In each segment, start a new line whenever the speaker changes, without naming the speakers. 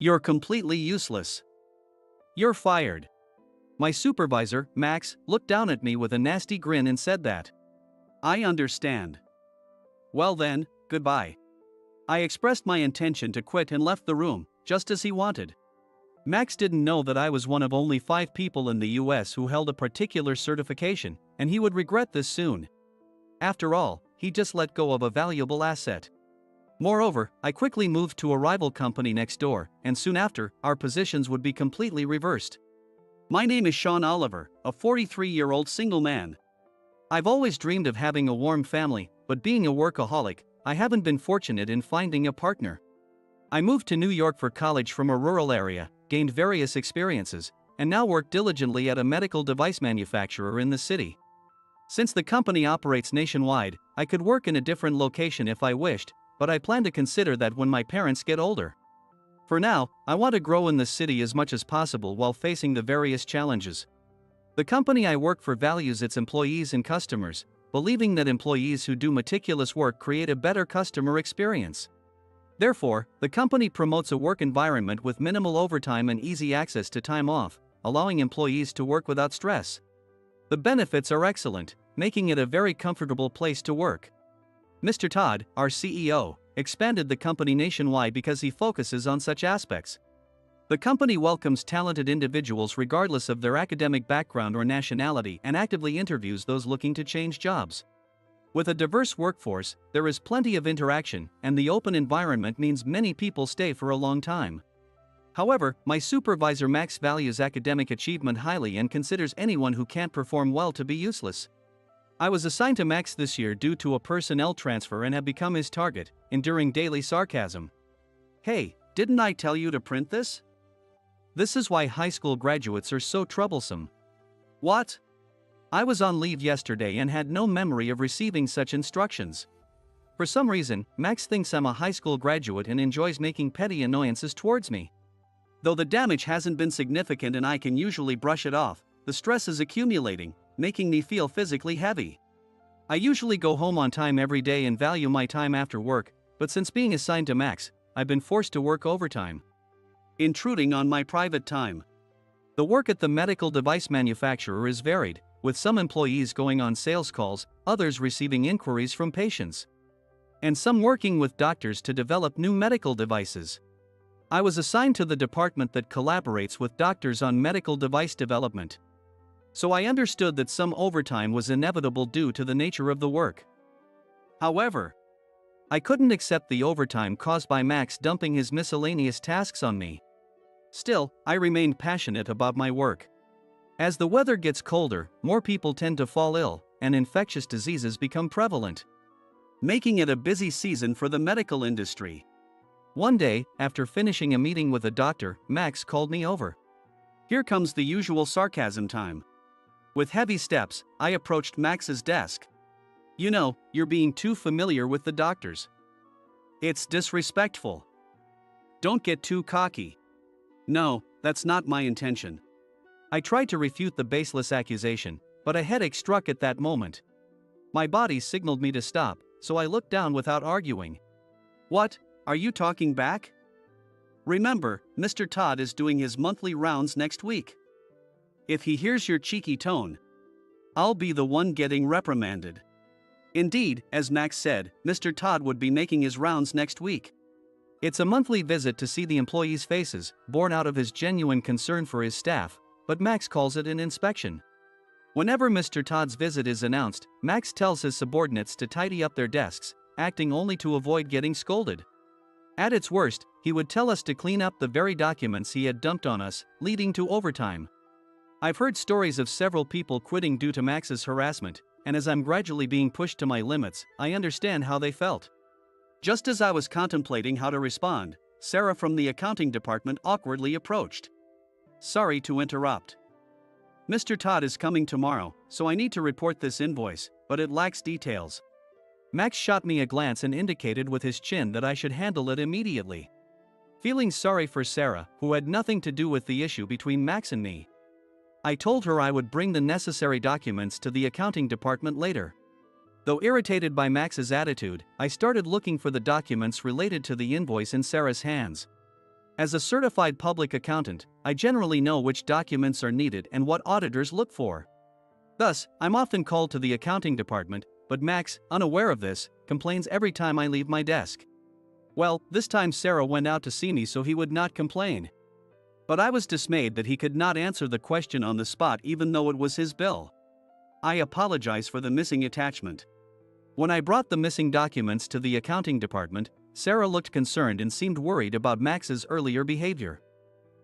You're completely useless. You're fired. My supervisor, Max, looked down at me with a nasty grin and said that. I understand. Well then, goodbye. I expressed my intention to quit and left the room, just as he wanted. Max didn't know that I was one of only 5 people in the US who held a particular certification, and he would regret this soon. After all, he just let go of a valuable asset. Moreover, I quickly moved to a rival company next door, and soon after, our positions would be completely reversed. My name is Sean Oliver, a 43-year-old single man. I've always dreamed of having a warm family, but being a workaholic, I haven't been fortunate in finding a partner. I moved to New York for college from a rural area, gained various experiences, and now work diligently at a medical device manufacturer in the city. Since the company operates nationwide, I could work in a different location if I wished, but I plan to consider that when my parents get older. For now, I want to grow in the city as much as possible while facing the various challenges. The company I work for values its employees and customers, believing that employees who do meticulous work create a better customer experience. Therefore, the company promotes a work environment with minimal overtime and easy access to time off, allowing employees to work without stress. The benefits are excellent, making it a very comfortable place to work. Mr. Todd, our CEO, expanded the company nationwide because he focuses on such aspects. The company welcomes talented individuals regardless of their academic background or nationality and actively interviews those looking to change jobs. With a diverse workforce, there is plenty of interaction, and the open environment means many people stay for a long time. However, my supervisor Max values academic achievement highly and considers anyone who can't perform well to be useless. I was assigned to Max this year due to a personnel transfer and have become his target, enduring daily sarcasm. Hey, didn't I tell you to print this? This is why high school graduates are so troublesome. What? I was on leave yesterday and had no memory of receiving such instructions. For some reason, Max thinks I'm a high school graduate and enjoys making petty annoyances towards me. Though the damage hasn't been significant and I can usually brush it off, the stress is accumulating, making me feel physically heavy. I usually go home on time every day and value my time after work, but since being assigned to Max, I've been forced to work overtime, intruding on my private time. The work at the medical device manufacturer is varied, with some employees going on sales calls, others receiving inquiries from patients, and some working with doctors to develop new medical devices. I was assigned to the department that collaborates with doctors on medical device development. So I understood that some overtime was inevitable due to the nature of the work. However, I couldn't accept the overtime caused by Max dumping his miscellaneous tasks on me. Still, I remained passionate about my work. As the weather gets colder, more people tend to fall ill, and infectious diseases become prevalent, making it a busy season for the medical industry. One day, after finishing a meeting with a doctor, Max called me over. Here comes the usual sarcasm time. With heavy steps, I approached Max's desk. You know, you're being too familiar with the doctors. It's disrespectful. Don't get too cocky. No, that's not my intention. I tried to refute the baseless accusation, but a headache struck at that moment. My body signaled me to stop, so I looked down without arguing. What, are you talking back? Remember, Mr. Todd is doing his monthly rounds next week. If he hears your cheeky tone, I'll be the one getting reprimanded. Indeed, as Max said, Mr. Todd would be making his rounds next week. It's a monthly visit to see the employees' faces, born out of his genuine concern for his staff, but Max calls it an inspection. Whenever Mr. Todd's visit is announced, Max tells his subordinates to tidy up their desks, acting only to avoid getting scolded. At its worst, he would tell us to clean up the very documents he had dumped on us, leading to overtime. I've heard stories of several people quitting due to Max's harassment, and as I'm gradually being pushed to my limits, I understand how they felt. Just as I was contemplating how to respond, Sarah from the accounting department awkwardly approached. Sorry to interrupt. Mr. Todd is coming tomorrow, so I need to report this invoice, but it lacks details. Max shot me a glance and indicated with his chin that I should handle it immediately. Feeling sorry for Sarah, who had nothing to do with the issue between Max and me, I told her I would bring the necessary documents to the accounting department later. Though irritated by Max's attitude, I started looking for the documents related to the invoice in Sarah's hands. As a certified public accountant, I generally know which documents are needed and what auditors look for. Thus, I'm often called to the accounting department, but Max, unaware of this, complains every time I leave my desk. Well, this time Sarah went out to see me so he would not complain. But I was dismayed that he could not answer the question on the spot even though it was his bill. I apologize for the missing attachment. When I brought the missing documents to the accounting department, Sarah looked concerned and seemed worried about Max's earlier behavior.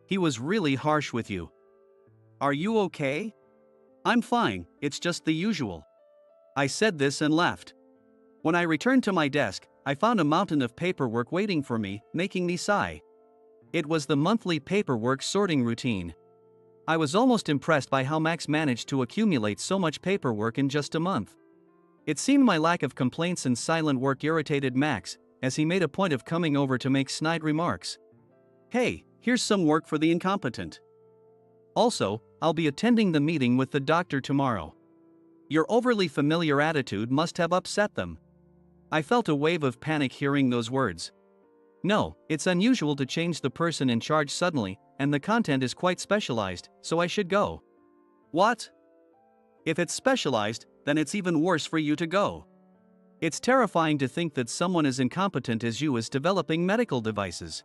He was really harsh with you. Are you okay? I'm fine, it's just the usual. I said this and left. When I returned to my desk, I found a mountain of paperwork waiting for me, making me sigh. It was the monthly paperwork sorting routine. I was almost impressed by how Max managed to accumulate so much paperwork in just a month. It seemed my lack of complaints and silent work irritated Max, as he made a point of coming over to make snide remarks. Hey, here's some work for the incompetent. Also, I'll be attending the meeting with the doctor tomorrow. Your overly familiar attitude must have upset them. I felt a wave of panic hearing those words. No, it's unusual to change the person in charge suddenly, and the content is quite specialized, so I should go. What? If it's specialized, then it's even worse for you to go. It's terrifying to think that someone as incompetent as you is developing medical devices.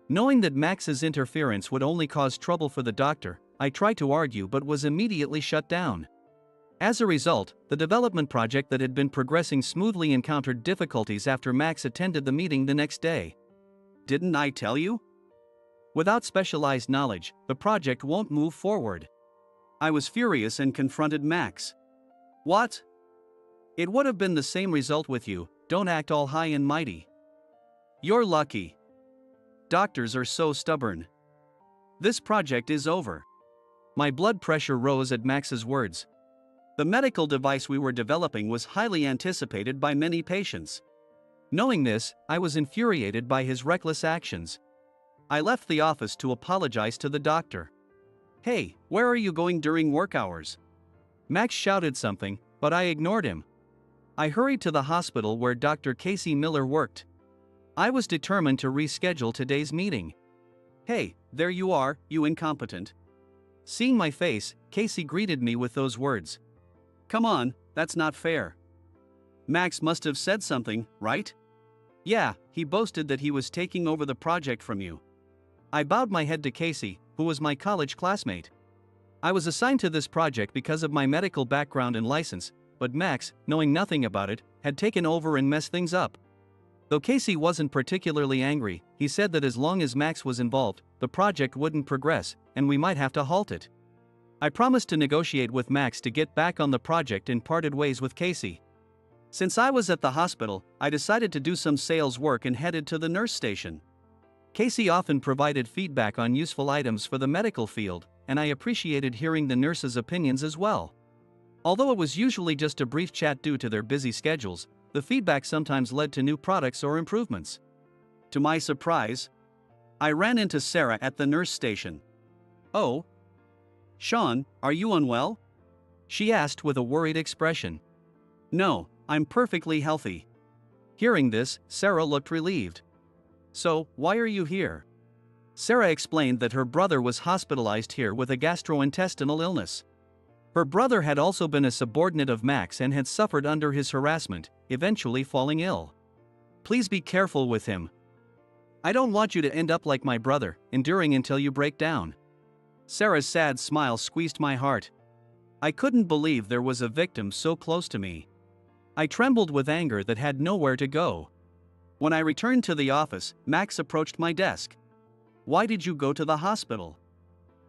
Knowing that Max's interference would only cause trouble for the doctor, I tried to argue but was immediately shut down. As a result, the development project that had been progressing smoothly encountered difficulties after Max attended the meeting the next day. Didn't I tell you? Without specialized knowledge, the project won't move forward. I was furious and confronted Max. What? It would have been the same result with you, don't act all high and mighty. You're lucky. Doctors are so stubborn. This project is over. My blood pressure rose at Max's words. The medical device we were developing was highly anticipated by many patients. Knowing this, I was infuriated by his reckless actions. I left the office to apologize to the doctor. Hey, where are you going during work hours? Max shouted something, but I ignored him. I hurried to the hospital where Dr. Casey Miller worked. I was determined to reschedule today's meeting. Hey, there you are, you incompetent. Seeing my face, Casey greeted me with those words. Come on, that's not fair. Max must have said something, right? Yeah, he boasted that he was taking over the project from you. I bowed my head to Casey, who was my college classmate. I was assigned to this project because of my medical background and license, but Max, knowing nothing about it, had taken over and messed things up. Though Casey wasn't particularly angry, he said that as long as Max was involved, the project wouldn't progress, and we might have to halt it. I promised to negotiate with Max to get back on the project and parted ways with Casey. Since I was at the hospital, I decided to do some sales work and headed to the nurse station. Casey often provided feedback on useful items for the medical field, and I appreciated hearing the nurses' opinions as well. Although it was usually just a brief chat due to their busy schedules, the feedback sometimes led to new products or improvements. To my surprise, I ran into Sarah at the nurse station. Oh, Sean, are you unwell? She asked with a worried expression. No, I'm perfectly healthy. Hearing this, Sarah looked relieved. So, why are you here? Sarah explained that her brother was hospitalized here with a gastrointestinal illness. Her brother had also been a subordinate of Max and had suffered under his harassment, eventually falling ill. Please be careful with him. I don't want you to end up like my brother, enduring until you break down. Sarah's sad smile squeezed my heart. I couldn't believe there was a victim so close to me. I trembled with anger that had nowhere to go. When I returned to the office, Max approached my desk. Why did you go to the hospital?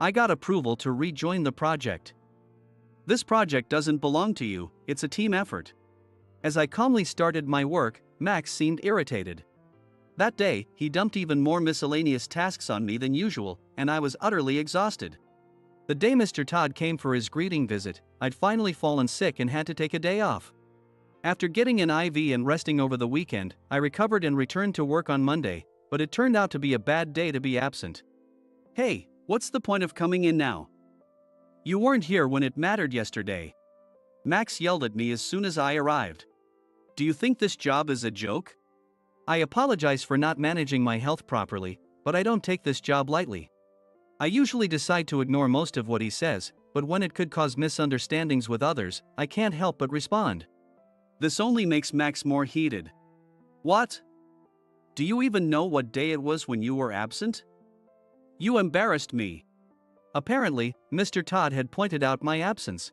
I got approval to rejoin the project. This project doesn't belong to you, it's a team effort. As I calmly started my work, Max seemed irritated. That day, he dumped even more miscellaneous tasks on me than usual, and I was utterly exhausted. The day Mr. Todd came for his greeting visit, I'd finally fallen sick and had to take a day off. After getting an IV and resting over the weekend, I recovered and returned to work on Monday, but it turned out to be a bad day to be absent. Hey, what's the point of coming in now? You weren't here when it mattered yesterday. Max yelled at me as soon as I arrived. Do you think this job is a joke? I apologize for not managing my health properly, but I don't take this job lightly. I usually decide to ignore most of what he says, but when it could cause misunderstandings with others, I can't help but respond. This only makes Max more heated. What? Do you even know what day it was when you were absent? You embarrassed me. Apparently, Mr. Todd had pointed out my absence,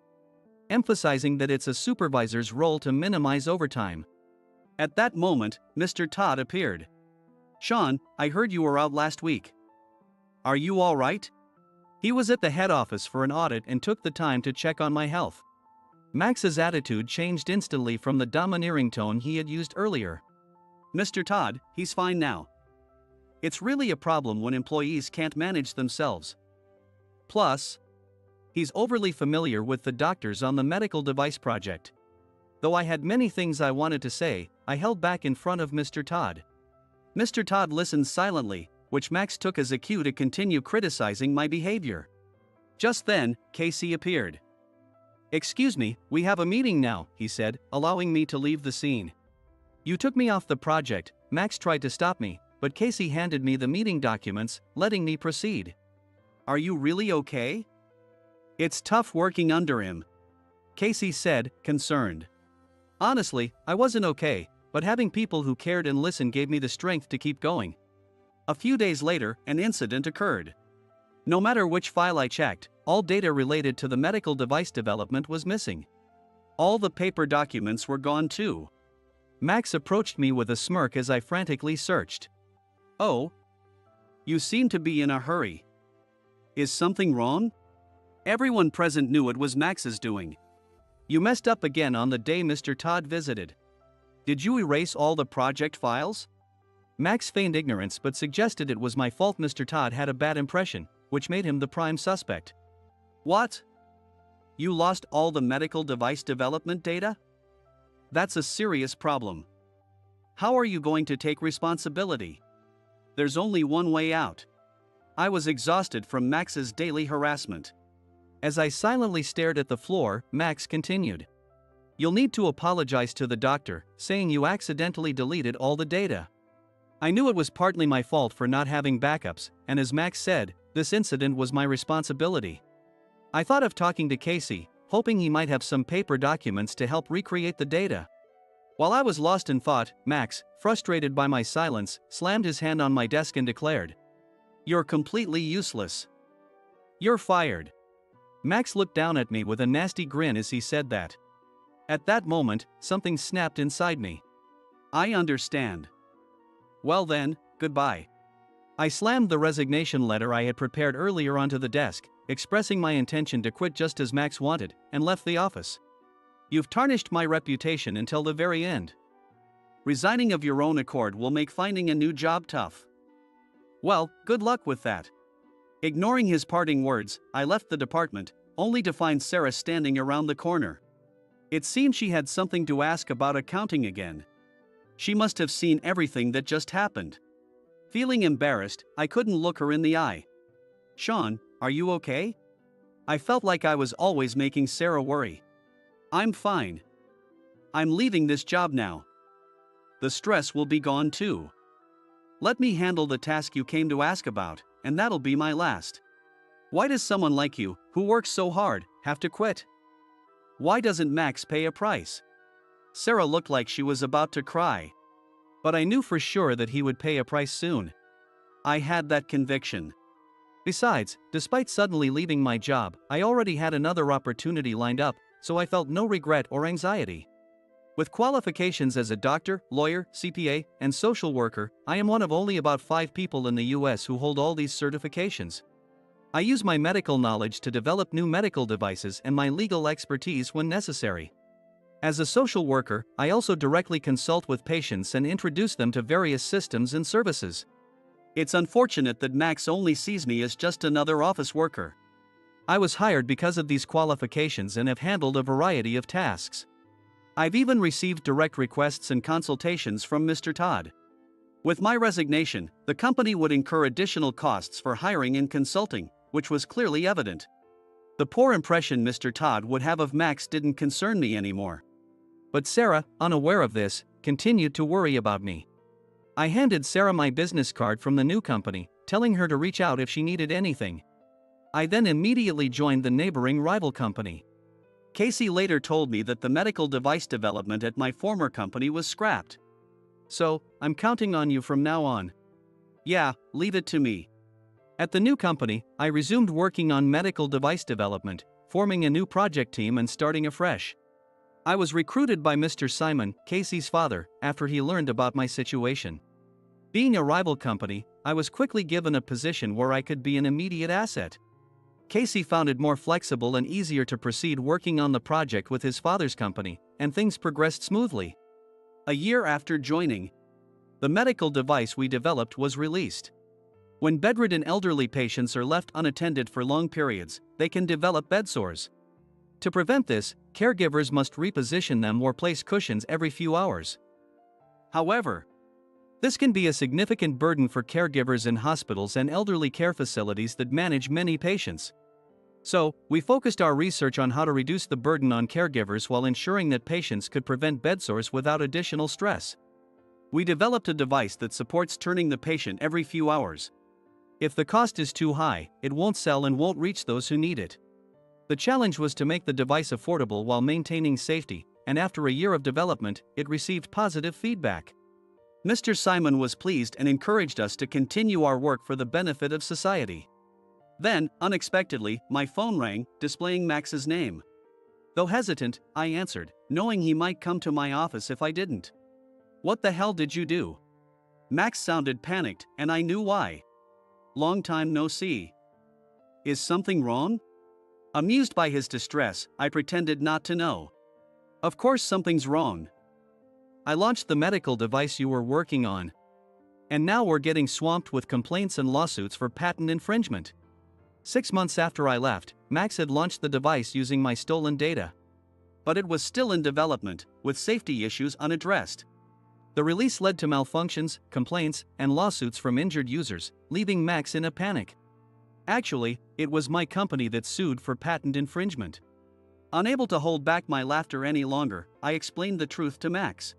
emphasizing that it's a supervisor's role to minimize overtime. At that moment, Mr. Todd appeared. Sean, I heard you were out last week. Are you all right? He was at the head office for an audit and took the time to check on my health. Max's attitude changed instantly from the domineering tone he had used earlier. Mr. Todd, he's fine now. It's really a problem when employees can't manage themselves. Plus, he's overly familiar with the doctors on the medical device project. Though I had many things I wanted to say, I held back in front of Mr. Todd. Mr. Todd listened silently, which Max took as a cue to continue criticizing my behavior. Just then, Casey appeared. Excuse me, we have a meeting now, he said, allowing me to leave the scene. You took me off the project. Max tried to stop me, but Casey handed me the meeting documents, letting me proceed. Are you really okay? It's tough working under him, Casey said, concerned. Honestly, I wasn't okay, but having people who cared and listened gave me the strength to keep going. A few days later, an incident occurred. No matter which file I checked, all data related to the medical device development was missing. All the paper documents were gone too. Max approached me with a smirk as I frantically searched. Oh? You seem to be in a hurry. Is something wrong? Everyone present knew it was Max's doing. You messed up again on the day Mr. Todd visited. Did you erase all the project files? Max feigned ignorance but suggested it was my fault. Mr. Todd had a bad impression, which made him the prime suspect. What? You lost all the medical device development data? That's a serious problem. How are you going to take responsibility? There's only one way out. I was exhausted from Max's daily harassment. As I silently stared at the floor, Max continued. You'll need to apologize to the doctor, saying you accidentally deleted all the data. I knew it was partly my fault for not having backups, and as Max said, this incident was my responsibility. I thought of talking to Casey, hoping he might have some paper documents to help recreate the data. While I was lost in thought, Max, frustrated by my silence, slammed his hand on my desk and declared, "You're completely useless. You're fired." Max looked down at me with a nasty grin as he said that. At that moment, something snapped inside me. I understand. Well then, goodbye. I slammed the resignation letter I had prepared earlier onto the desk, expressing my intention to quit just as Max wanted, and left the office. You've tarnished my reputation until the very end. Resigning of your own accord will make finding a new job tough. Well, good luck with that. Ignoring his parting words, I left the department, only to find Sarah standing around the corner. It seemed she had something to ask about accounting again. She must have seen everything that just happened. Feeling embarrassed, I couldn't look her in the eye. Sean, are you okay? I felt like I was always making Sarah worry. I'm fine. I'm leaving this job now. The stress will be gone too. Let me handle the task you came to ask about, and that'll be my last. Why does someone like you, who works so hard, have to quit? Why doesn't Max pay a price? Sarah looked like she was about to cry. But I knew for sure that he would pay a price soon. I had that conviction. Besides, despite suddenly leaving my job, I already had another opportunity lined up, so I felt no regret or anxiety. With qualifications as a doctor, lawyer, CPA, and social worker, I am one of only about 5 people in the US who hold all these certifications. I use my medical knowledge to develop new medical devices and my legal expertise when necessary. As a social worker, I also directly consult with patients and introduce them to various systems and services. It's unfortunate that Max only sees me as just another office worker. I was hired because of these qualifications and have handled a variety of tasks. I've even received direct requests and consultations from Mr. Todd. With my resignation, the company would incur additional costs for hiring and consulting, which was clearly evident. The poor impression Mr. Todd would have of Max didn't concern me anymore. But Sarah, unaware of this, continued to worry about me. I handed Sarah my business card from the new company, telling her to reach out if she needed anything. I then immediately joined the neighboring rival company. Casey later told me that the medical device development at my former company was scrapped. So, I'm counting on you from now on. Yeah, leave it to me. At the new company, I resumed working on medical device development, forming a new project team and starting afresh. I was recruited by Mr. Simon, Casey's father, after he learned about my situation. Being a rival company, I was quickly given a position where I could be an immediate asset. Casey found it more flexible and easier to proceed working on the project with his father's company, and things progressed smoothly. A year after joining, the medical device we developed was released. When bedridden elderly patients are left unattended for long periods, they can develop bed sores. To prevent this, caregivers must reposition them or place cushions every few hours. However, this can be a significant burden for caregivers in hospitals and elderly care facilities that manage many patients. So, we focused our research on how to reduce the burden on caregivers while ensuring that patients could prevent bed sores without additional stress. We developed a device that supports turning the patient every few hours. If the cost is too high, it won't sell and won't reach those who need it. The challenge was to make the device affordable while maintaining safety, and after a year of development, it received positive feedback. Mr. Simon was pleased and encouraged us to continue our work for the benefit of society. Then, unexpectedly, my phone rang, displaying Max's name. Though hesitant, I answered, knowing he might come to my office if I didn't. "What the hell did you do?" Max sounded panicked, and I knew why. "Long time no see. Is something wrong?" Amused by his distress, I pretended not to know. "Of course something's wrong. I launched the medical device you were working on. And now we're getting swamped with complaints and lawsuits for patent infringement." 6 months after I left, Max had launched the device using my stolen data. But it was still in development, with safety issues unaddressed. The release led to malfunctions, complaints, and lawsuits from injured users, leaving Max in a panic. Actually, it was my company that sued for patent infringement. Unable to hold back my laughter any longer, I explained the truth to Max.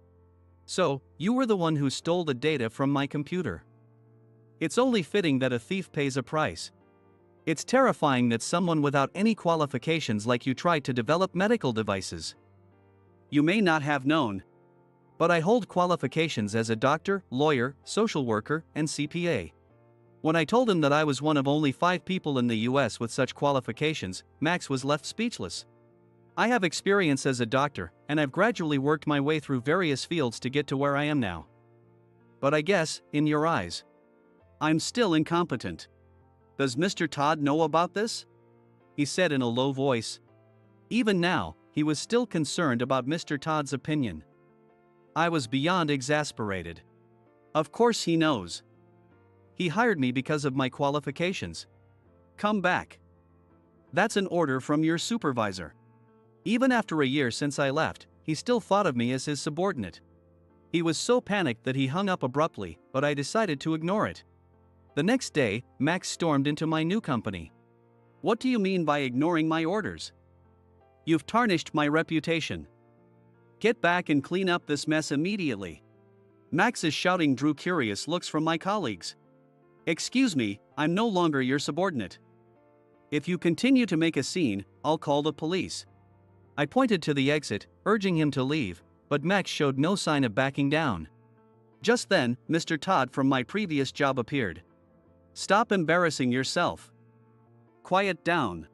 "So, you were the one who stole the data from my computer. It's only fitting that a thief pays a price. It's terrifying that someone without any qualifications like you tried to develop medical devices. You may not have known, but I hold qualifications as a doctor, lawyer, social worker, and CPA." When I told him that I was one of only 5 people in the US with such qualifications, Max was left speechless. "I have experience as a doctor, and I've gradually worked my way through various fields to get to where I am now. But I guess, in your eyes, I'm still incompetent. Does Mr. Todd know about this?" he said in a low voice. Even now, he was still concerned about Mr. Todd's opinion. I was beyond exasperated. Of course he knows. He hired me because of my qualifications. Come back. That's an order from your supervisor. Even after a year since I left, he still thought of me as his subordinate. He was so panicked that he hung up abruptly, but I decided to ignore it. The next day, Max stormed into my new company. "What do you mean by ignoring my orders? You've tarnished my reputation. Get back and clean up this mess immediately." Max's shouting drew curious looks from my colleagues. "Excuse me, I'm no longer your subordinate. If you continue to make a scene, I'll call the police." I pointed to the exit, urging him to leave, but Max showed no sign of backing down. Just then, Mr. Todd from my previous job appeared. "Stop embarrassing yourself. Quiet down."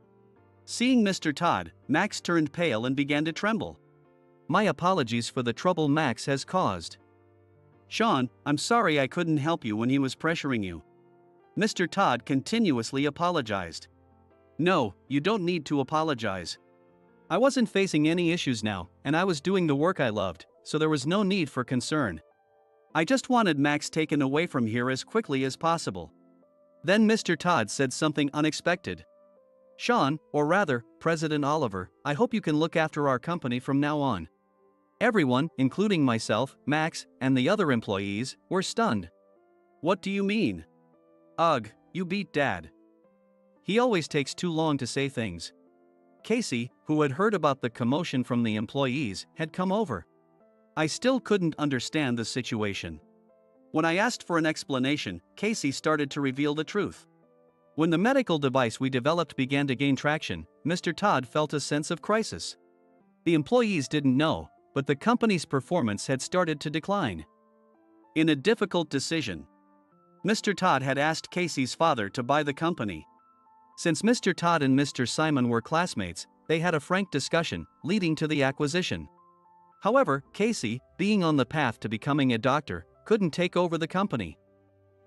Seeing Mr. Todd, Max turned pale and began to tremble. My apologies for the trouble Max has caused. "Sean, I'm sorry I couldn't help you when he was pressuring you." Mr. Todd continuously apologized. "No, you don't need to apologize. I wasn't facing any issues now, and I was doing the work I loved, so there was no need for concern. I just wanted Max taken away from here as quickly as possible." Then Mr. Todd said something unexpected. "Sean, or rather, President Oliver, I hope you can look after our company from now on." Everyone, including myself, Max, and the other employees, were stunned. "What do you mean?" "Ugh, you beat Dad. He always takes too long to say things." Casey, who had heard about the commotion from the employees, had come over. I still couldn't understand the situation. When I asked for an explanation, Casey started to reveal the truth. When the medical device we developed began to gain traction, Mr. Todd felt a sense of crisis. The employees didn't know, but the company's performance had started to decline. In a difficult decision, Mr. Todd had asked Casey's father to buy the company. Since Mr. Todd and Mr. Simon were classmates, they had a frank discussion, leading to the acquisition. However, Casey, being on the path to becoming a doctor, couldn't take over the company.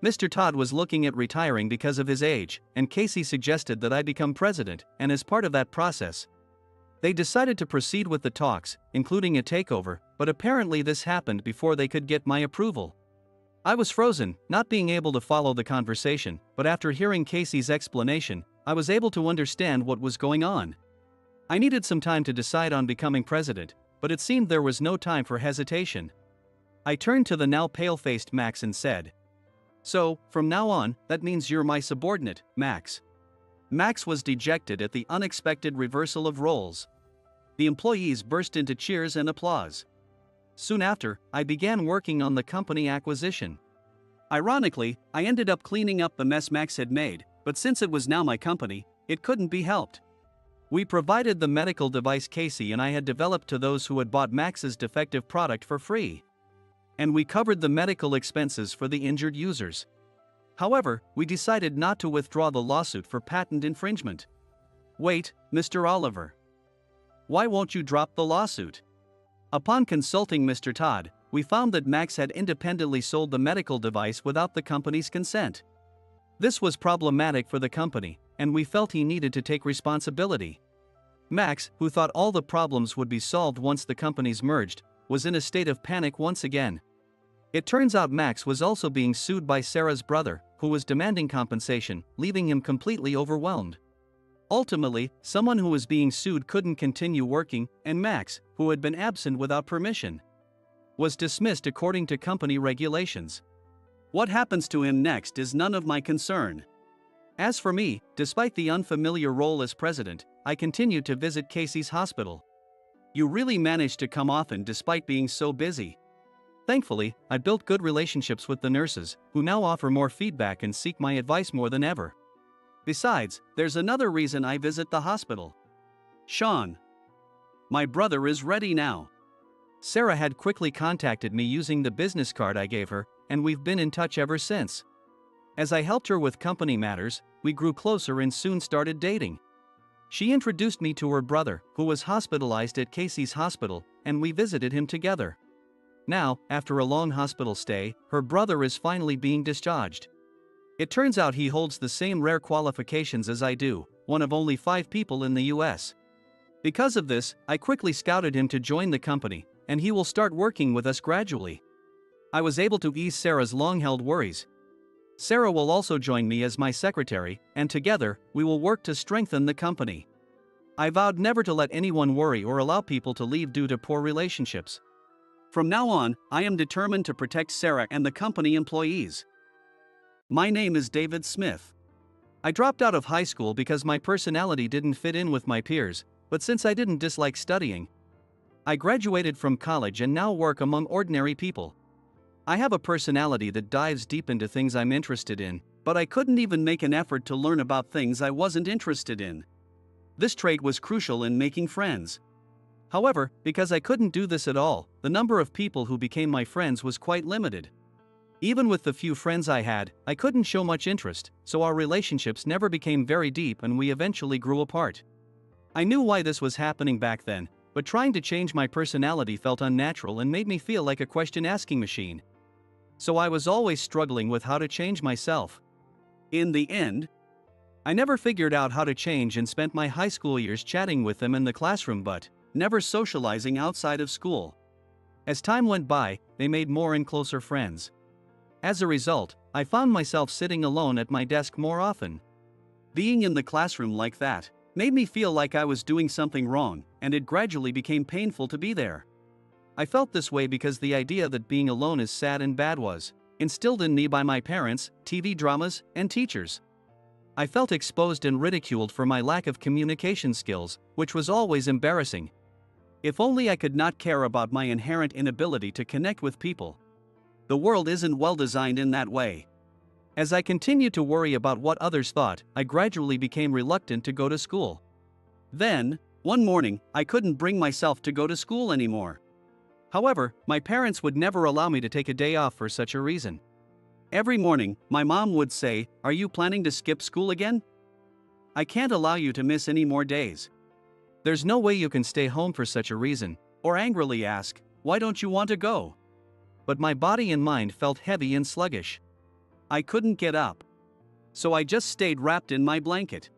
Mr. Todd was looking at retiring because of his age, and Casey suggested that I become president, and as part of that process, they decided to proceed with the talks, including a takeover, but apparently this happened before they could get my approval. I was frozen, not being able to follow the conversation, but after hearing Casey's explanation, I was able to understand what was going on. I needed some time to decide on becoming president, but it seemed there was no time for hesitation. I turned to the now pale-faced Max and said, "So, from now on, that means you're my subordinate, Max." Max was dejected at the unexpected reversal of roles. The employees burst into cheers and applause. Soon after, I began working on the company acquisition. Ironically, I ended up cleaning up the mess Max had made, but since it was now my company, it couldn't be helped. We provided the medical device Casey and I had developed to those who had bought Max's defective product for free. And we covered the medical expenses for the injured users. However, we decided not to withdraw the lawsuit for patent infringement. Wait, Mr. Oliver. Why won't you drop the lawsuit? Upon consulting Mr. Todd, we found that Max had independently sold the medical device without the company's consent. This was problematic for the company, and we felt he needed to take responsibility. Max, who thought all the problems would be solved once the companies merged, was in a state of panic once again. It turns out Max was also being sued by Sarah's brother, who was demanding compensation, leaving him completely overwhelmed. Ultimately, someone who was being sued couldn't continue working, and Max, who had been absent without permission, was dismissed according to company regulations. What happens to him next is none of my concern. As for me, despite the unfamiliar role as president, I continued to visit Casey's hospital. You really managed to come often despite being so busy. Thankfully, I built good relationships with the nurses, who now offer more feedback and seek my advice more than ever. Besides, there's another reason I visit the hospital. Sean. My brother is ready now. Sarah had quickly contacted me using the business card I gave her, and we've been in touch ever since. As I helped her with company matters, we grew closer and soon started dating. She introduced me to her brother, who was hospitalized at Casey's hospital, and we visited him together. Now, after a long hospital stay, her brother is finally being discharged. It turns out he holds the same rare qualifications as I do, one of only 5 people in the US. Because of this, I quickly scouted him to join the company, and he will start working with us gradually. I was able to ease Sarah's long-held worries. Sarah will also join me as my secretary, and together, we will work to strengthen the company. I vowed never to let anyone worry or allow people to leave due to poor relationships. From now on, I am determined to protect Sarah and the company employees. My name is David Smith. I dropped out of high school because my personality didn't fit in with my peers, but since I didn't dislike studying, I graduated from college and now work among ordinary people. I have a personality that dives deep into things I'm interested in, but I couldn't even make an effort to learn about things I wasn't interested in. This trait was crucial in making friends. However, because I couldn't do this at all, the number of people who became my friends was quite limited. Even with the few friends I had, I couldn't show much interest, so our relationships never became very deep and we eventually grew apart. I knew why this was happening back then, but trying to change my personality felt unnatural and made me feel like a question-asking machine. So I was always struggling with how to change myself. In the end, I never figured out how to change and spent my high school years chatting with them in the classroom but never socializing outside of school. As time went by, they made more and closer friends. As a result, I found myself sitting alone at my desk more often. Being in the classroom like that made me feel like I was doing something wrong, and it gradually became painful to be there. I felt this way because the idea that being alone is sad and bad was instilled in me by my parents, TV dramas, and teachers. I felt exposed and ridiculed for my lack of communication skills, which was always embarrassing. If only I could not care about my inherent inability to connect with people. The world isn't well designed in that way. As I continued to worry about what others thought, I gradually became reluctant to go to school. Then, one morning, I couldn't bring myself to go to school anymore. However, my parents would never allow me to take a day off for such a reason. Every morning, my mom would say, "Are you planning to skip school again? I can't allow you to miss any more days. There's no way you can stay home for such a reason," or angrily ask, "Why don't you want to go?" But my body and mind felt heavy and sluggish. I couldn't get up. So I just stayed wrapped in my blanket.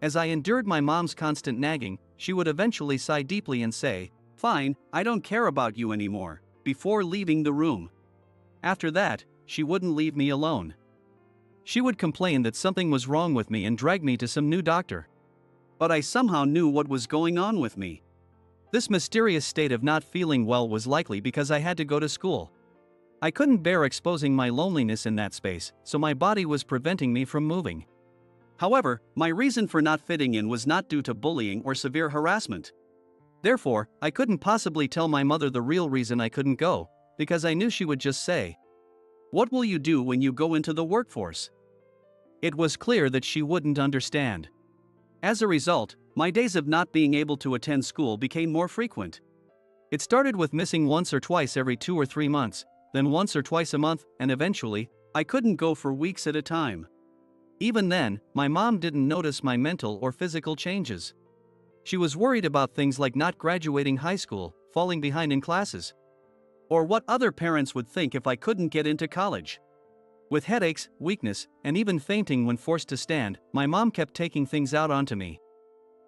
As I endured my mom's constant nagging, she would eventually sigh deeply and say, "Fine, I don't care about you anymore," before leaving the room. After that, she wouldn't leave me alone. She would complain that something was wrong with me and drag me to some new doctor. But I somehow knew what was going on with me. This mysterious state of not feeling well was likely because I had to go to school. I couldn't bear exposing my loneliness in that space, so my body was preventing me from moving. However, my reason for not fitting in was not due to bullying or severe harassment. Therefore, I couldn't possibly tell my mother the real reason I couldn't go, because I knew she would just say, "What will you do when you go into the workforce?" It was clear that she wouldn't understand. As a result, my days of not being able to attend school became more frequent. It started with missing once or twice every 2 or 3 months, then once or twice a month, and eventually, I couldn't go for weeks at a time. Even then, my mom didn't notice my mental or physical changes. She was worried about things like not graduating high school, falling behind in classes, or what other parents would think if I couldn't get into college. With headaches, weakness, and even fainting when forced to stand, my mom kept taking things out onto me.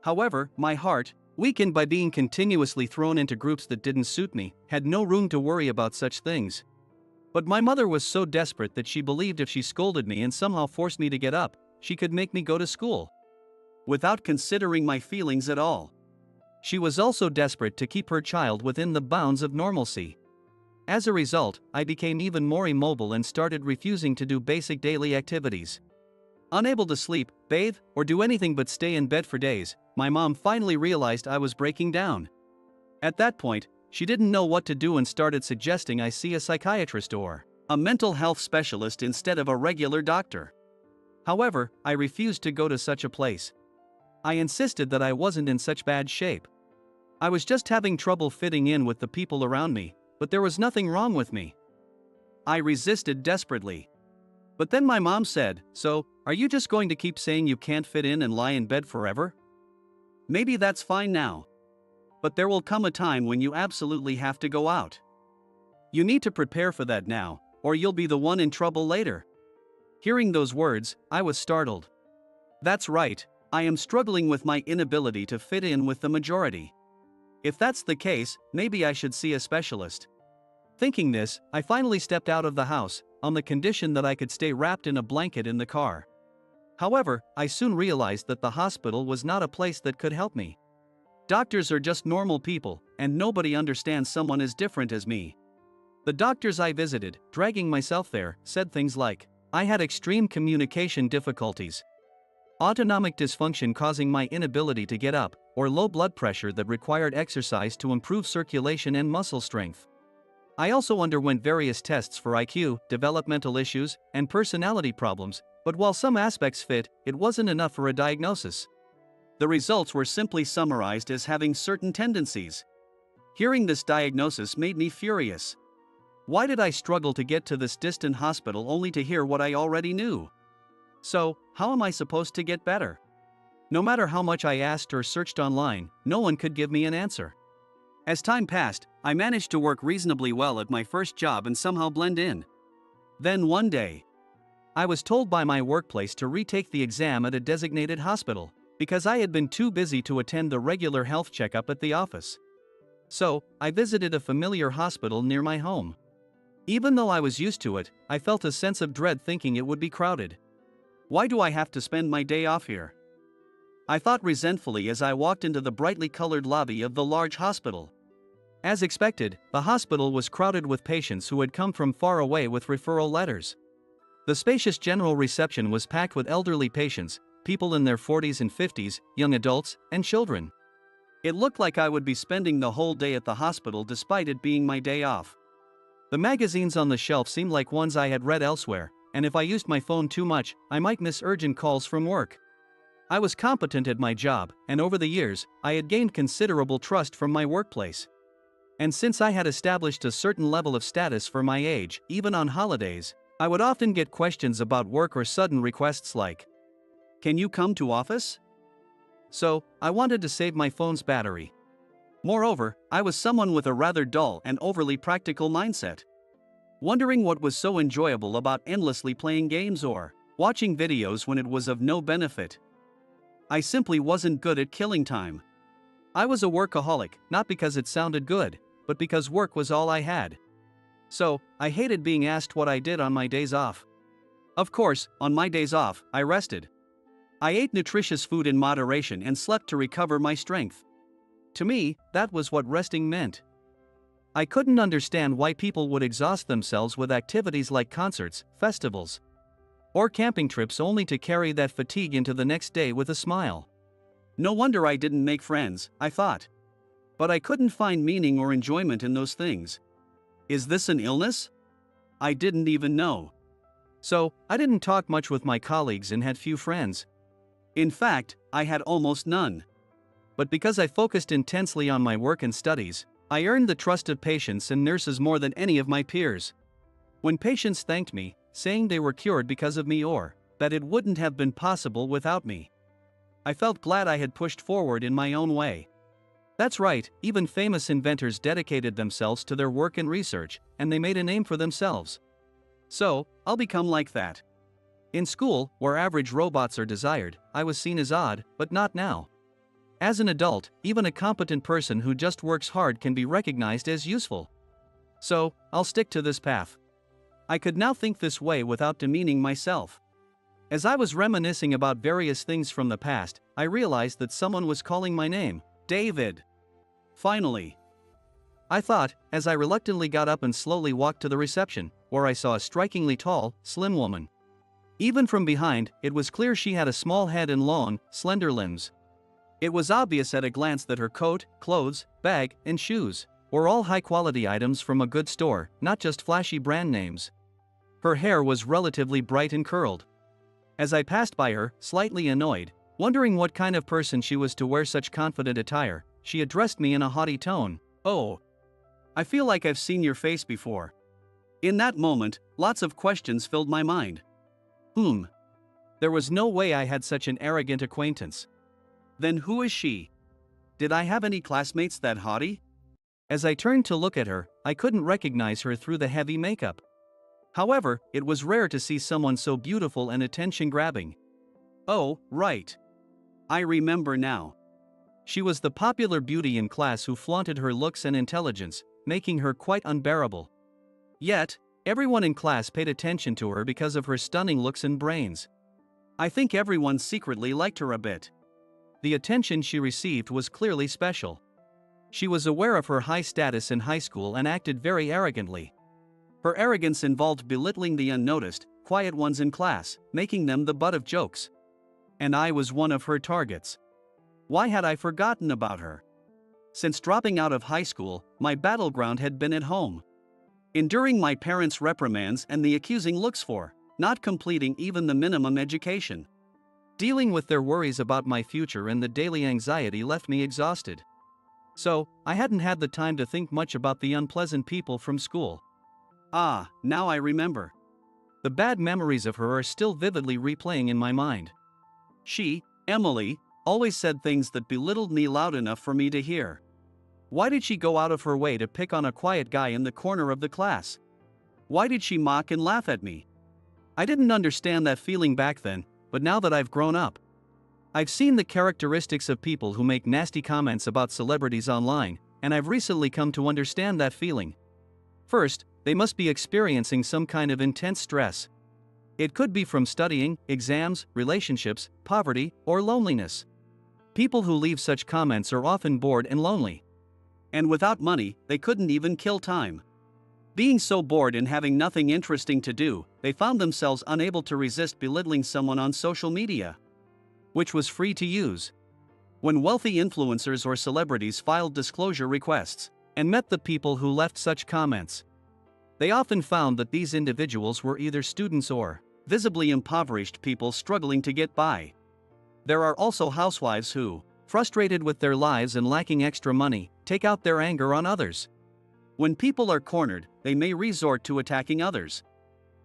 However, my heart, weakened by being continuously thrown into groups that didn't suit me, had no room to worry about such things. But my mother was so desperate that she believed if she scolded me and somehow forced me to get up, she could make me go to school, without considering my feelings at all. She was also desperate to keep her child within the bounds of normalcy. As a result, I became even more immobile and started refusing to do basic daily activities. Unable to sleep, bathe, or do anything but stay in bed for days, my mom finally realized I was breaking down. At that point, she didn't know what to do and started suggesting I see a psychiatrist or a mental health specialist instead of a regular doctor. However, I refused to go to such a place. I insisted that I wasn't in such bad shape. I was just having trouble fitting in with the people around me, but there was nothing wrong with me. I resisted desperately. But then my mom said, "So, are you just going to keep saying you can't fit in and lie in bed forever? Maybe that's fine now. But there will come a time when you absolutely have to go out. You need to prepare for that now, or you'll be the one in trouble later." Hearing those words, I was startled. That's right, I am struggling with my inability to fit in with the majority. If that's the case, maybe I should see a specialist. Thinking this, I finally stepped out of the house, on the condition that I could stay wrapped in a blanket in the car. However, I soon realized that the hospital was not a place that could help me. Doctors are just normal people, and nobody understands someone as different as me. The doctors I visited, dragging myself there, said things like, I had extreme communication difficulties, autonomic dysfunction causing my inability to get up, or low blood pressure that required exercise to improve circulation and muscle strength. I also underwent various tests for IQ, developmental issues, and personality problems, but while some aspects fit, it wasn't enough for a diagnosis. The results were simply summarized as having certain tendencies. Hearing this diagnosis made me furious. Why did I struggle to get to this distant hospital only to hear what I already knew? So, how am I supposed to get better? No matter how much I asked or searched online, no one could give me an answer. As time passed, I managed to work reasonably well at my first job and somehow blend in. Then one day, I was told by my workplace to retake the exam at a designated hospital, because I had been too busy to attend the regular health checkup at the office. So, I visited a familiar hospital near my home. Even though I was used to it, I felt a sense of dread thinking it would be crowded. Why do I have to spend my day off here? I thought resentfully as I walked into the brightly colored lobby of the large hospital. As expected, the hospital was crowded with patients who had come from far away with referral letters. The spacious general reception was packed with elderly patients, people in their 40s and 50s, young adults, and children. It looked like I would be spending the whole day at the hospital despite it being my day off. The magazines on the shelf seemed like ones I had read elsewhere, and if I used my phone too much, I might miss urgent calls from work. I was competent at my job, and over the years, I had gained considerable trust from my workplace. And since I had established a certain level of status for my age, even on holidays, I would often get questions about work or sudden requests like, "Can you come to office?" So, I wanted to save my phone's battery. Moreover, I was someone with a rather dull and overly practical mindset. Wondering what was so enjoyable about endlessly playing games or watching videos when it was of no benefit. I simply wasn't good at killing time. I was a workaholic, not because it sounded good, but because work was all I had. So, I hated being asked what I did on my days off. Of course, on my days off, I rested. I ate nutritious food in moderation and slept to recover my strength. To me, that was what resting meant. I couldn't understand why people would exhaust themselves with activities like concerts, festivals, or camping trips only to carry that fatigue into the next day with a smile. No wonder I didn't make friends, I thought. But I couldn't find meaning or enjoyment in those things. Is this an illness? I didn't even know. So, I didn't talk much with my colleagues and had few friends. In fact, I had almost none. But because I focused intensely on my work and studies, I earned the trust of patients and nurses more than any of my peers. When patients thanked me, saying they were cured because of me or that it wouldn't have been possible without me, I felt glad I had pushed forward in my own way. That's right, even famous inventors dedicated themselves to their work and research, and they made a name for themselves. So, I'll become like that. In school, where average robots are desired, I was seen as odd, but not now. As an adult, even a competent person who just works hard can be recognized as useful. So, I'll stick to this path. I could now think this way without demeaning myself. As I was reminiscing about various things from the past, I realized that someone was calling my name, David. Finally. I thought, as I reluctantly got up and slowly walked to the reception, where I saw a strikingly tall, slim woman. Even from behind, it was clear she had a small head and long, slender limbs. It was obvious at a glance that her coat, clothes, bag, and shoes were all high-quality items from a good store, not just flashy brand names. Her hair was relatively bright and curled. As I passed by her, slightly annoyed, wondering what kind of person she was to wear such confident attire, she addressed me in a haughty tone. "Oh, I feel like I've seen your face before." In that moment, lots of questions filled my mind. There was no way I had such an arrogant acquaintance. Then who is she? Did I have any classmates that haughty? As I turned to look at her, I couldn't recognize her through the heavy makeup. However, it was rare to see someone so beautiful and attention-grabbing. Oh, right. I remember now. She was the popular beauty in class who flaunted her looks and intelligence, making her quite unbearable. Yet, everyone in class paid attention to her because of her stunning looks and brains. I think everyone secretly liked her a bit. The attention she received was clearly special. She was aware of her high status in high school and acted very arrogantly. Her arrogance involved belittling the unnoticed, quiet ones in class, making them the butt of jokes. And I was one of her targets. Why had I forgotten about her? Since dropping out of high school, my battleground had been at home. Enduring my parents' reprimands and the accusing looks for not completing even the minimum education. Dealing with their worries about my future and the daily anxiety left me exhausted. So, I hadn't had the time to think much about the unpleasant people from school. Now I remember. The bad memories of her are still vividly replaying in my mind. She, Emily, always said things that belittled me loud enough for me to hear. Why did she go out of her way to pick on a quiet guy in the corner of the class? Why did she mock and laugh at me? I didn't understand that feeling back then, but now that I've grown up, I've seen the characteristics of people who make nasty comments about celebrities online, and I've recently come to understand that feeling. First, they must be experiencing some kind of intense stress. It could be from studying, exams, relationships, poverty, or loneliness. People who leave such comments are often bored and lonely. And without money, they couldn't even kill time. Being so bored and having nothing interesting to do, they found themselves unable to resist belittling someone on social media, which was free to use. When wealthy influencers or celebrities filed disclosure requests and met the people who left such comments, They often found that these individuals were either students or visibly impoverished people struggling to get by. There are also housewives who, frustrated with their lives and lacking extra money, take out their anger on others. When people are cornered, they may resort to attacking others.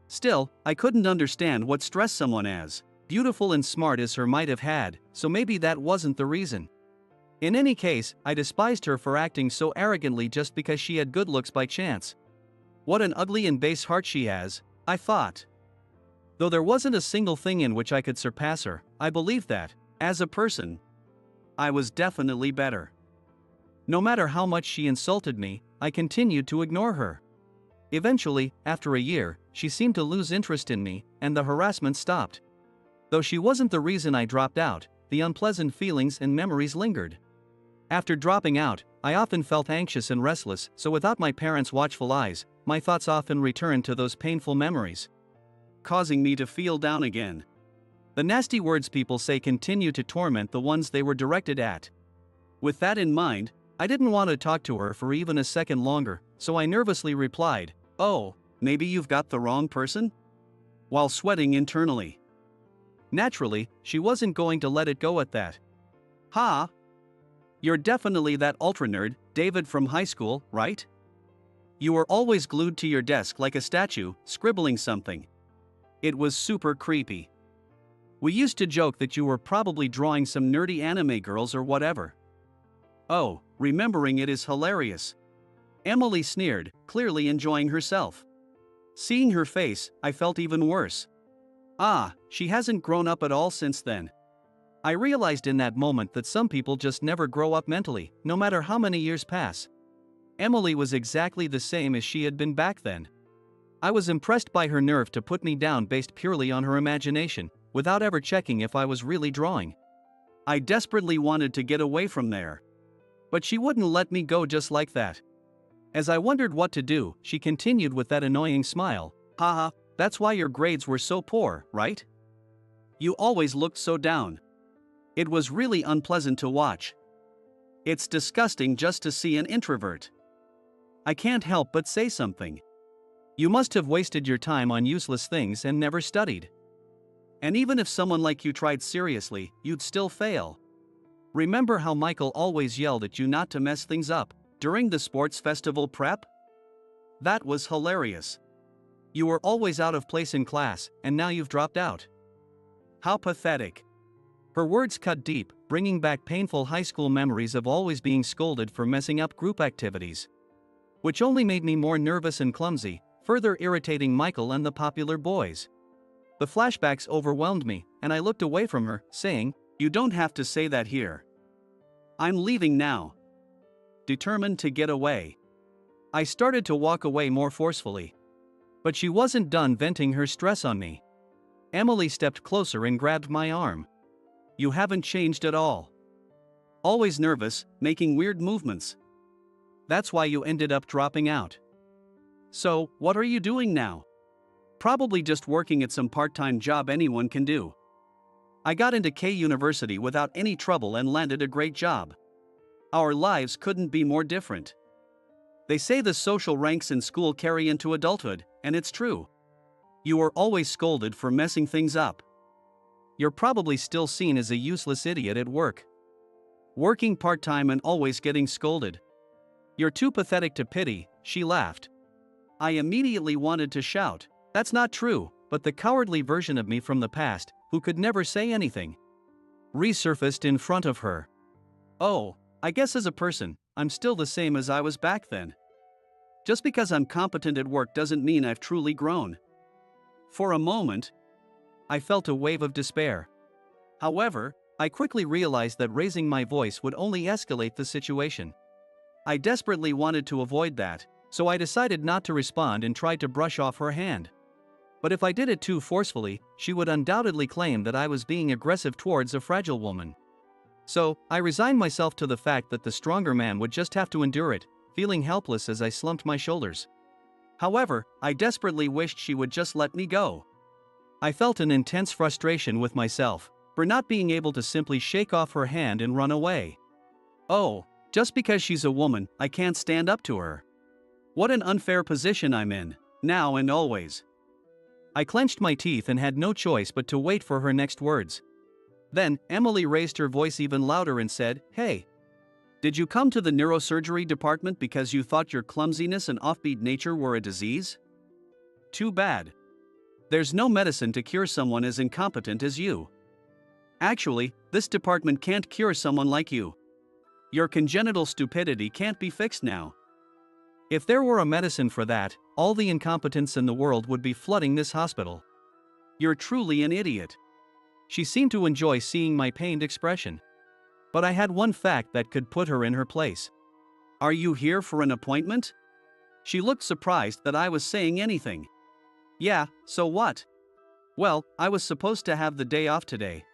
Still, I couldn't understand what stress someone as beautiful and smart as her might have had, so maybe that wasn't the reason. In any case, I despised her for acting so arrogantly just because she had good looks by chance. What an ugly and base heart she has, I thought. Though there wasn't a single thing in which I could surpass her, I believed that, as a person, I was definitely better. No matter how much she insulted me, I continued to ignore her. Eventually, after a year, she seemed to lose interest in me, and the harassment stopped. Though she wasn't the reason I dropped out, the unpleasant feelings and memories lingered. After dropping out, I often felt anxious and restless, so without my parents' watchful eyes, my thoughts often returned to those painful memories, causing me to feel down again. The nasty words people say continue to torment the ones they were directed at. With that in mind, I didn't want to talk to her for even a second longer, so I nervously replied, "Oh, maybe you've got the wrong person?" while sweating internally. Naturally, she wasn't going to let it go at that. "Ha! You're definitely that ultra nerd, David from high school, right? You were always glued to your desk like a statue, scribbling something. It was super creepy. We used to joke that you were probably drawing some nerdy anime girls or whatever." Oh, remembering it is hilarious. Emily sneered, clearly enjoying herself. Seeing her face, I felt even worse. Ah, she hasn't grown up at all since then. I realized in that moment that some people just never grow up mentally, no matter how many years pass. Emily was exactly the same as she had been back then. I was impressed by her nerve to put me down based purely on her imagination, without ever checking if I was really drawing. I desperately wanted to get away from there. But she wouldn't let me go just like that. As I wondered what to do, she continued with that annoying smile. "Haha, that's why your grades were so poor, right? You always looked so down. It was really unpleasant to watch. It's disgusting just to see an introvert." I can't help but say something. "You must have wasted your time on useless things and never studied. And even if someone like you tried seriously, you'd still fail. Remember how Michael always yelled at you not to mess things up during the sports festival prep? That was hilarious. You were always out of place in class, and now you've dropped out. How pathetic." Her words cut deep, bringing back painful high school memories of always being scolded for messing up group activities, which only made me more nervous and clumsy, further irritating Michael and the popular boys. The flashbacks overwhelmed me, and I looked away from her, saying, "You don't have to say that here. I'm leaving now." Determined to get away, I started to walk away more forcefully. But she wasn't done venting her stress on me. Emily stepped closer and grabbed my arm. "You haven't changed at all. Always nervous, making weird movements. That's why you ended up dropping out. So, what are you doing now?" "Probably just working at some part-time job anyone can do. I got into K University without any trouble and landed a great job. Our lives couldn't be more different. They say the social ranks in school carry into adulthood, and it's true. You were always scolded for messing things up. You're probably still seen as a useless idiot at work. Working part-time and always getting scolded. You're too pathetic to pity," she laughed. I immediately wanted to shout, "That's not true," but the cowardly version of me from the past, who could never say anything, resurfaced in front of her. Oh, I guess as a person, I'm still the same as I was back then. Just because I'm competent at work doesn't mean I've truly grown. For a moment, I felt a wave of despair. However, I quickly realized that raising my voice would only escalate the situation. I desperately wanted to avoid that, so I decided not to respond and tried to brush off her hand. But if I did it too forcefully, she would undoubtedly claim that I was being aggressive towards a fragile woman. So, I resigned myself to the fact that the stronger man would just have to endure it, feeling helpless as I slumped my shoulders. However, I desperately wished she would just let me go. I felt an intense frustration with myself for not being able to simply shake off her hand and run away. Oh, just because she's a woman, I can't stand up to her. What an unfair position I'm in, now and always. I clenched my teeth and had no choice but to wait for her next words. Then, Emily raised her voice even louder and said, "Hey, did you come to the neurosurgery department because you thought your clumsiness and offbeat nature were a disease? Too bad. There's no medicine to cure someone as incompetent as you. Actually, this department can't cure someone like you. Your congenital stupidity can't be fixed now. If there were a medicine for that, all the incompetence in the world would be flooding this hospital. You're truly an idiot." She seemed to enjoy seeing my pained expression. But I had one fact that could put her in her place. "Are you here for an appointment?" She looked surprised that I was saying anything. "Yeah, so what?" "Well, I was supposed to have the day off today.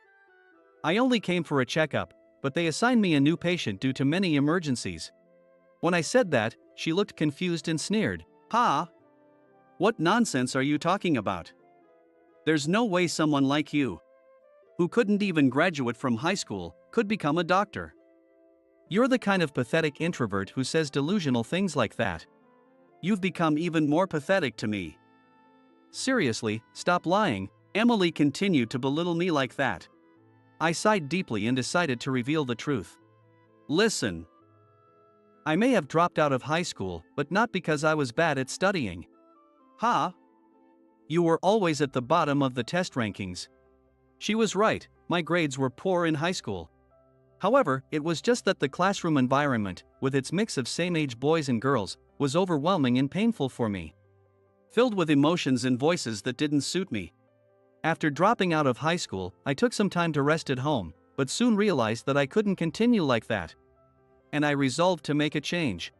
I only came for a checkup, but they assigned me a new patient due to many emergencies." When I said that, she looked confused and sneered. "Ha? What nonsense are you talking about? There's no way someone like you, who couldn't even graduate from high school, could become a doctor. You're the kind of pathetic introvert who says delusional things like that. You've become even more pathetic to me." "Seriously, stop lying." Emily continued to belittle me like that. I sighed deeply and decided to reveal the truth. "Listen. I may have dropped out of high school, but not because I was bad at studying." "Ha? You were always at the bottom of the test rankings." She was right, my grades were poor in high school. However, it was just that the classroom environment, with its mix of same-age boys and girls, was overwhelming and painful for me. Filled with emotions and voices that didn't suit me. After dropping out of high school, I took some time to rest at home, but soon realized that I couldn't continue like that. And I resolved to make a change.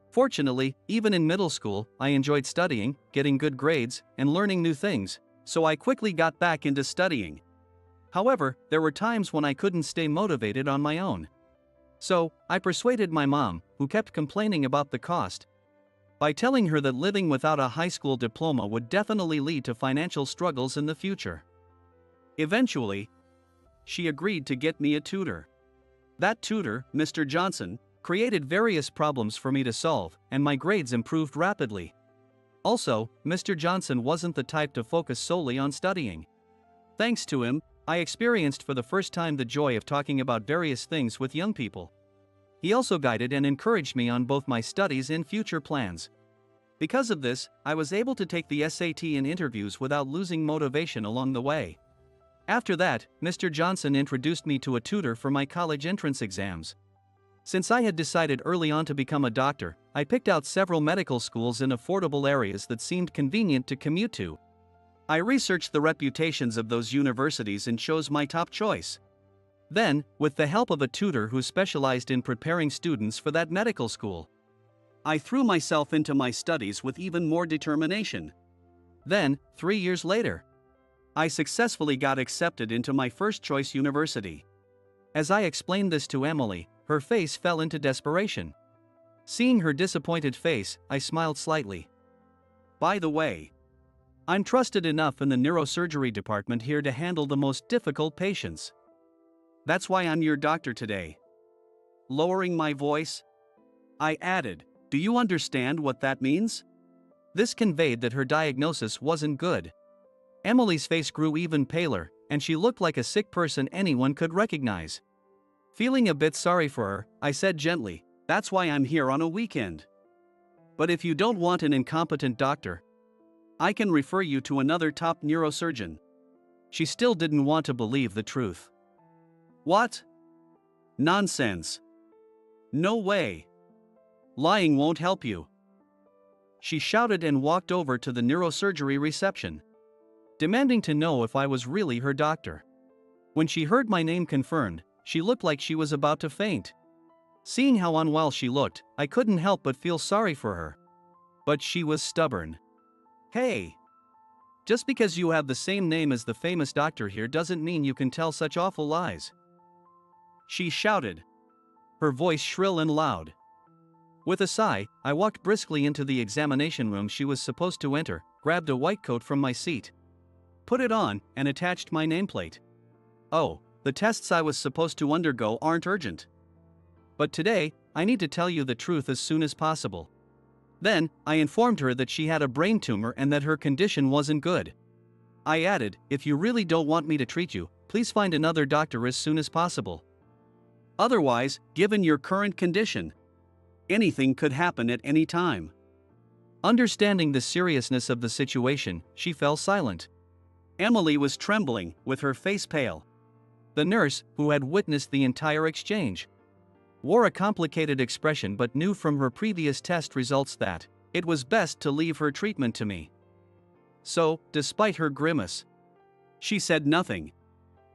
Fortunately, even in middle school, I enjoyed studying, getting good grades, and learning new things, so I quickly got back into studying. However, there were times when I couldn't stay motivated on my own. So, I persuaded my mom, who kept complaining about the cost, by telling her that living without a high school diploma would definitely lead to financial struggles in the future. Eventually, she agreed to get me a tutor. That tutor, Mr. Johnson, created various problems for me to solve, and my grades improved rapidly. Also, Mr. Johnson wasn't the type to focus solely on studying. Thanks to him, I experienced for the first time the joy of talking about various things with young people. He also guided and encouraged me on both my studies and future plans. Because of this, I was able to take the SAT and interviews without losing motivation along the way. After that, Mr. Johnson introduced me to a tutor for my college entrance exams. Since I had decided early on to become a doctor, I picked out several medical schools in affordable areas that seemed convenient to commute to. I researched the reputations of those universities and chose my top choice. Then, with the help of a tutor who specialized in preparing students for that medical school, I threw myself into my studies with even more determination. Then, 3 years later, I successfully got accepted into my first choice university. As I explained this to Emily, her face fell into desperation. Seeing her disappointed face, I smiled slightly. "By the way, I'm trusted enough in the neurosurgery department here to handle the most difficult patients. That's why I'm your doctor today." Lowering my voice, I added, "Do you understand what that means?" This conveyed that her diagnosis wasn't good. Emily's face grew even paler, and she looked like a sick person anyone could recognize. Feeling a bit sorry for her, I said gently, "That's why I'm here on a weekend. But if you don't want an incompetent doctor, I can refer you to another top neurosurgeon." She still didn't want to believe the truth. "What? Nonsense. No way. Lying won't help you." She shouted and walked over to the neurosurgery reception, demanding to know if I was really her doctor. When she heard my name confirmed, she looked like she was about to faint. Seeing how unwell she looked, I couldn't help but feel sorry for her. But she was stubborn. "Hey! Just because you have the same name as the famous doctor here doesn't mean you can tell such awful lies," she shouted, her voice shrill and loud. With a sigh, I walked briskly into the examination room she was supposed to enter, grabbed a white coat from my seat, put it on, and attached my nameplate. "Oh, the tests I was supposed to undergo aren't urgent. But today, I need to tell you the truth as soon as possible. Then, I informed her that she had a brain tumor and that her condition wasn't good. I added, if you really don't want me to treat you, please find another doctor as soon as possible. Otherwise, given your current condition, anything could happen at any time. Understanding the seriousness of the situation, she fell silent. Emily was trembling, with her face pale. The nurse, who had witnessed the entire exchange, wore a complicated expression but knew from her previous test results that it was best to leave her treatment to me. So, despite her grimace, she said nothing.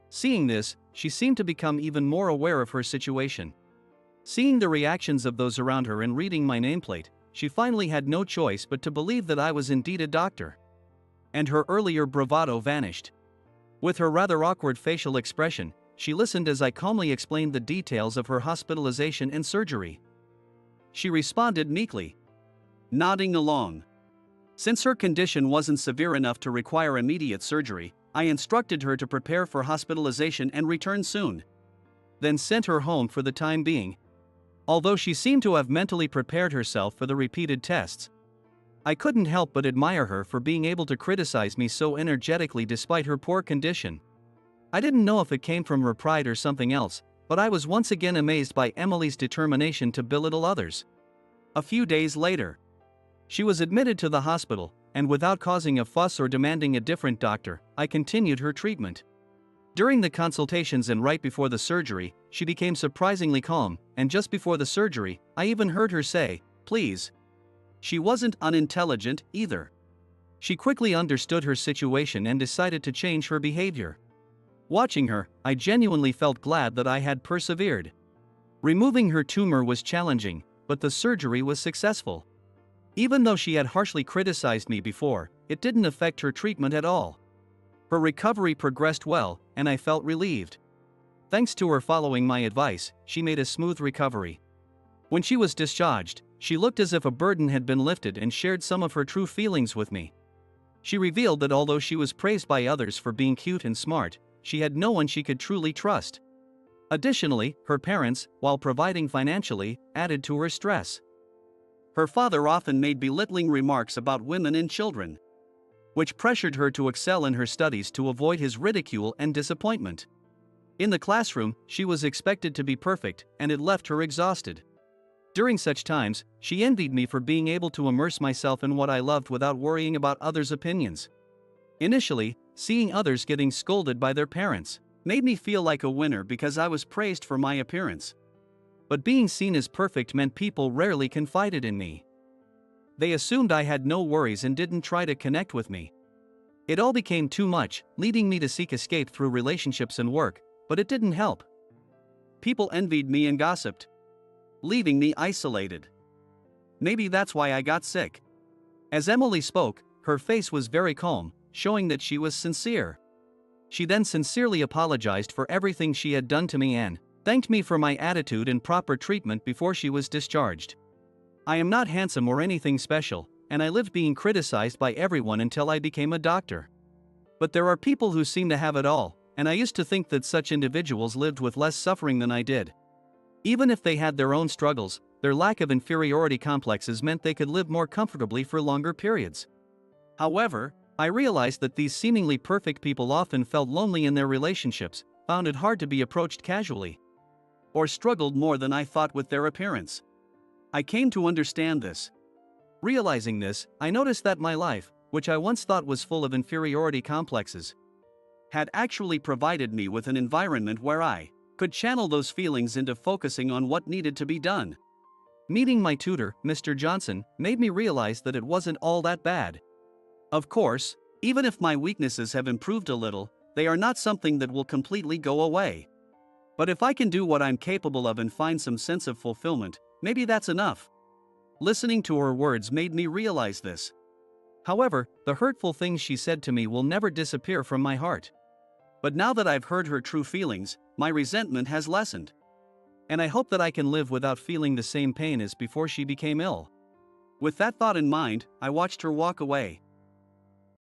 Seeing this, she seemed to become even more aware of her situation. Seeing the reactions of those around her and reading my nameplate, she finally had no choice but to believe that I was indeed a doctor. And her earlier bravado vanished. With her rather awkward facial expression, she listened as I calmly explained the details of her hospitalization and surgery. She responded meekly, nodding along. Since her condition wasn't severe enough to require immediate surgery, I instructed her to prepare for hospitalization and return soon. Then sent her home for the time being. Although she seemed to have mentally prepared herself for the repeated tests, I couldn't help but admire her for being able to criticize me so energetically despite her poor condition. I didn't know if it came from her pride or something else, but I was once again amazed by Emily's determination to belittle others. A few days later, she was admitted to the hospital, and without causing a fuss or demanding a different doctor, I continued her treatment. During the consultations and right before the surgery, she became surprisingly calm, and just before the surgery, I even heard her say, "Please." She wasn't unintelligent either. She quickly understood her situation and decided to change her behavior. Watching her, I genuinely felt glad that I had persevered. Removing her tumor was challenging, but the surgery was successful. Even though she had harshly criticized me before, it didn't affect her treatment at all. Her recovery progressed well, and I felt relieved. Thanks to her following my advice, she made a smooth recovery. When she was discharged, she looked as if a burden had been lifted and shared some of her true feelings with me. She revealed that although she was praised by others for being cute and smart, she had no one she could truly trust. Additionally, her parents, while providing financially, added to her stress. Her father often made belittling remarks about women and children, which pressured her to excel in her studies to avoid his ridicule and disappointment. In the classroom, she was expected to be perfect, and it left her exhausted. During such times, she envied me for being able to immerse myself in what I loved without worrying about others' opinions. Initially, seeing others getting scolded by their parents made me feel like a winner because I was praised for my appearance. But being seen as perfect meant people rarely confided in me. They assumed I had no worries and didn't try to connect with me. It all became too much, leading me to seek escape through relationships and work, but it didn't help. People envied me and gossiped, leaving me isolated. Maybe that's why I got sick. As Emily spoke, her face was very calm, showing that she was sincere. She then sincerely apologized for everything she had done to me and thanked me for my attitude and proper treatment before she was discharged. I am not handsome or anything special, and I lived being criticized by everyone until I became a doctor. But there are people who seem to have it all, and I used to think that such individuals lived with less suffering than I did. Even if they had their own struggles, their lack of inferiority complexes meant they could live more comfortably for longer periods. However, I realized that these seemingly perfect people often felt lonely in their relationships, found it hard to be approached casually, or struggled more than I thought with their appearance. I came to understand this. Realizing this, I noticed that my life, which I once thought was full of inferiority complexes, had actually provided me with an environment where I could channel those feelings into focusing on what needed to be done. Meeting my tutor, Mr. Johnson, made me realize that it wasn't all that bad. Of course, even if my weaknesses have improved a little, they are not something that will completely go away. But if I can do what I'm capable of and find some sense of fulfillment, maybe that's enough. Listening to her words made me realize this. However, the hurtful things she said to me will never disappear from my heart. But now that I've heard her true feelings, my resentment has lessened. And I hope that I can live without feeling the same pain as before she became ill. With that thought in mind, I watched her walk away,